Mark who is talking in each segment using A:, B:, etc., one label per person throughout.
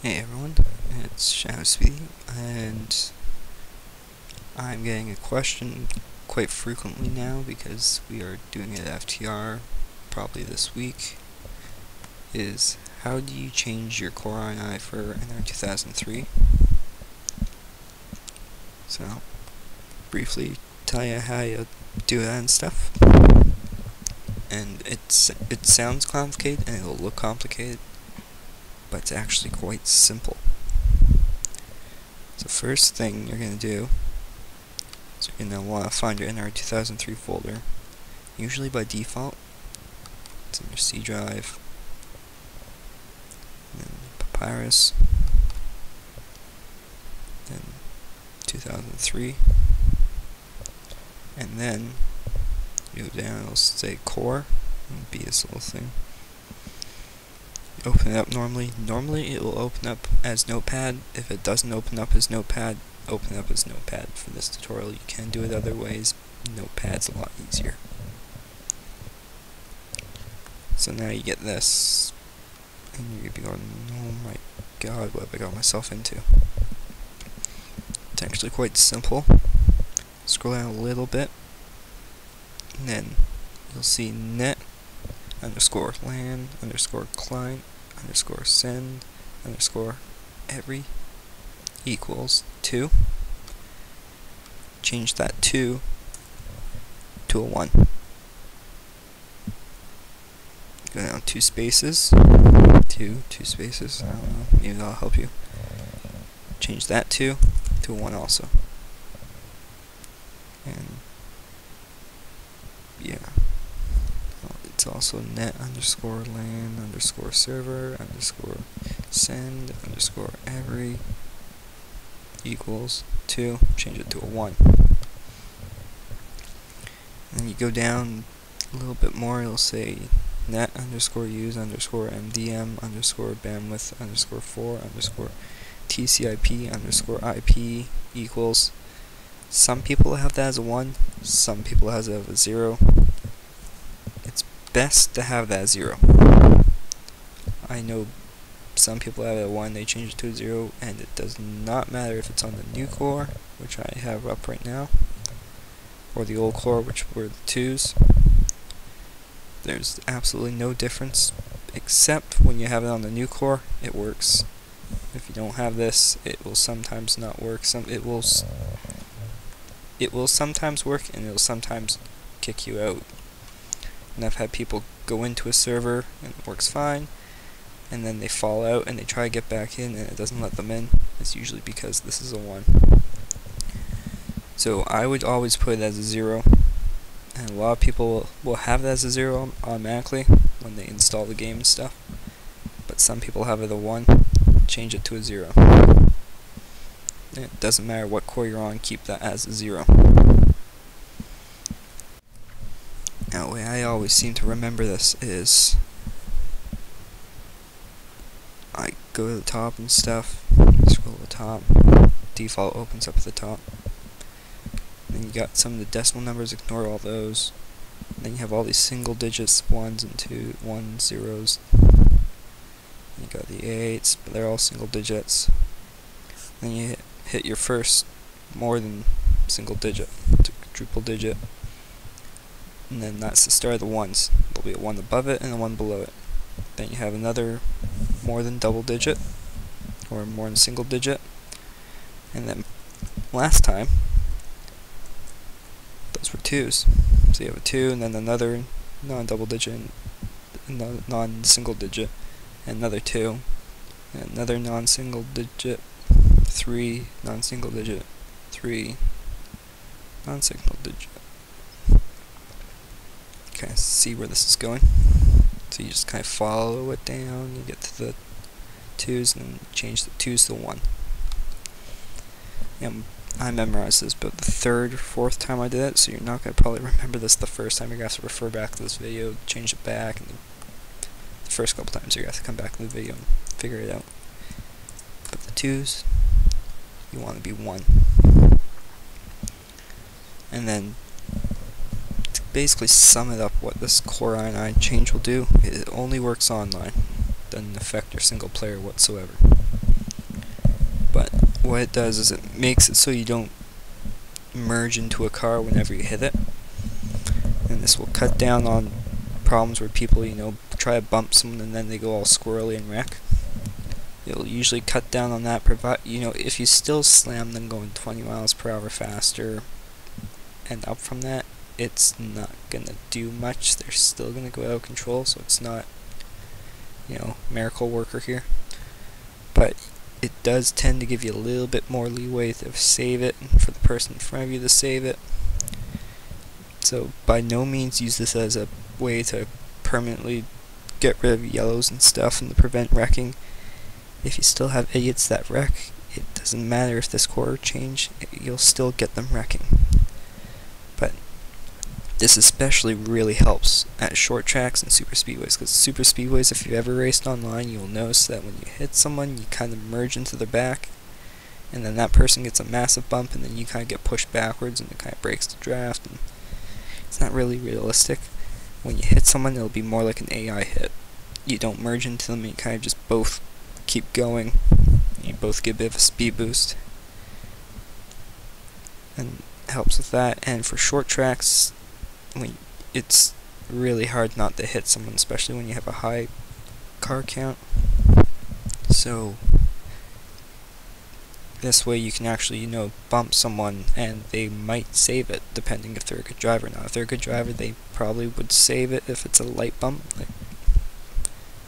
A: Hey everyone, it's Shazby, and I'm getting a question quite frequently now because we are doing it at FTR probably this week, is how do you change your core INI for NR 2003? So, briefly tell you how you do that and stuff. And it sounds complicated and it'll look complicated, but it's actually quite simple. So first thing you're going to do is you're going to want to find your NR 2003 folder. Usually by default, it's in your C drive, then Papyrus, then 2003, and then you go down, it'll say core, and be this little thing. You open it up normally. Normally it will open up as Notepad. If it doesn't open up as Notepad, open it up as Notepad. For this tutorial, you can do it other ways. Notepad's a lot easier. So now you get this, and you're gonna be going, oh my god, what have I got myself into? It's actually quite simple. Scroll down a little bit, and then you'll see net underscore LAN underscore client underscore send underscore every equals 2. Change that 2 to a 1. Go down 2 spaces. Two spaces. I don't know. Maybe that'll help you. Change that 2 to a 1 also. And yeah. It's also net underscore LAN underscore server underscore send underscore every equals 2. Change it to a 1. And then you go down a little bit more, it'll say net underscore use underscore MDM underscore bandwidth underscore 4 underscore TCIP underscore IP equals. Some people have that as a 1, some people have it as a 0. It's best to have that 0. I know some people have it at 1, they change it to a 0, and it does not matter if it's on the new core, which I have up right now, or the old core, which were the 2s. There's absolutely no difference, except when you have it on the new core, it works. If you don't have this, it will sometimes not work. It will sometimes work, and it will sometimes kick you out. And I've had people go into a server and it works fine, and then they fall out and they try to get back in and it doesn't let them in. It's usually because this is a 1. So I would always put it as a 0, and a lot of people will have it as a 0 automatically when they install the game and stuff, but some people have it a 1. Change it to a 0. It doesn't matter what core you're on, keep that as a 0. Now, the way I always seem to remember this is I go to the top and stuff, scroll to the top, default opens up at the top. Then you got some of the decimal numbers, ignore all those. And then you have all these single digits, 1s and 2, 1, 0s. You got the 8s, but they're all single digits. Then you hit your first more than single digit, quadruple digit. And then that's the start of the 1s. There'll be a 1 above it and a 1 below it. Then you have another more than double digit, or more than single digit. And then last time, those were 2s. So you have a 2, and then another non-double digit, and non-single digit, and another 2, and another non-single digit, 3 non-single digit, 3 non-single digit. Kind of see where this is going. So you just kind of follow it down, you get to the 2s, and then change the 2s to 1. Yeah, I memorized this about the 3rd or 4th time I did it, so you're not going to probably remember this the first time. You're going to have to refer back to this video, change it back, and the first couple times you're going to have to come back to the video and figure it out. But the 2s, you want to be 1. And then to basically sum it up, what this core INI change will do, it only works online. Doesn't affect your single player whatsoever. what it does is it makes it so you don't merge into a car whenever you hit it, and this will cut down on problems where people, try to bump someone and then they go all squirrely and wreck. It'll usually cut down on that, if you still slam them going 20 miles per hour faster and up from that, it's not gonna do much. They're still gonna go out of control, so it's not, miracle worker here. But it does tend to give you a little bit more leeway to save it, and for the person in front of you to save it. So by no means use this as a way to permanently get rid of yellows and stuff and to prevent wrecking. If you still have idiots that wreck, it doesn't matter if this quarter change, you'll still get them wrecking. But this especially really helps at short tracks and super speedways, because super speedways, if you've ever raced online, you'll notice that when you hit someone, you kind of merge into their back, and then that person gets a massive bump, and then you kind of get pushed backwards, and it kind of breaks the draft, and it's not really realistic. When you hit someone, it'll be more like an AI hit. You don't merge into them, you kind of just both keep going. You both get a bit of a speed boost, and it helps with that. And for short tracks, it's really hard not to hit someone, especially when you have a high car count. So this way you can actually, bump someone and they might save it, depending if they're a good driver. Now, if they're a good driver, they probably would save it if it's a light bump, like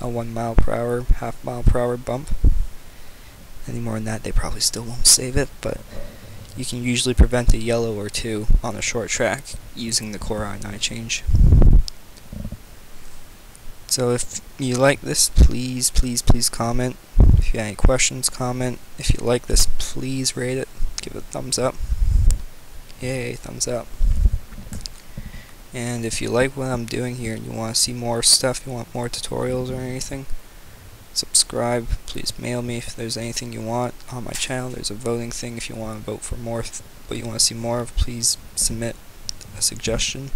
A: a 1 mile per hour, half mile per hour bump. Any more than that, they probably still won't save it, but you can usually prevent a yellow or two on a short track using the core I change. So if you like this, please comment. If you have any questions, comment. If you like this, please rate it. Give it a thumbs up. Yay, thumbs up. And if you like what I'm doing here and you want to see more stuff, you want more tutorials or anything, subscribe. Please mail me if there's anything you want on my channel. There's a voting thing if you want to vote for more, what you want to see more of. Please submit a suggestion.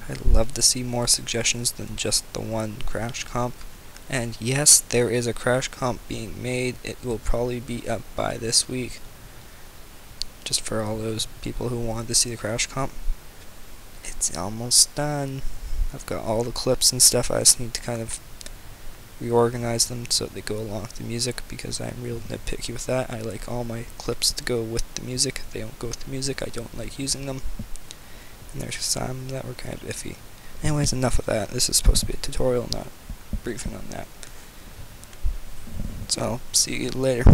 A: I'd love to see more suggestions than just the one crash comp. And yes, there is a crash comp being made. It will probably be up by this week, just for all those people who wanted to see the crash comp. It's almost done. I've got all the clips and stuff. I just need to kind of reorganize them so they go along with the music, because I'm real nitpicky with that. I like all my clips to go with the music. If they don't go with the music, I don't like using them. And there's some that were kind of iffy. Anyways, enough of that. This is supposed to be a tutorial, not a briefing on that. So, see you later.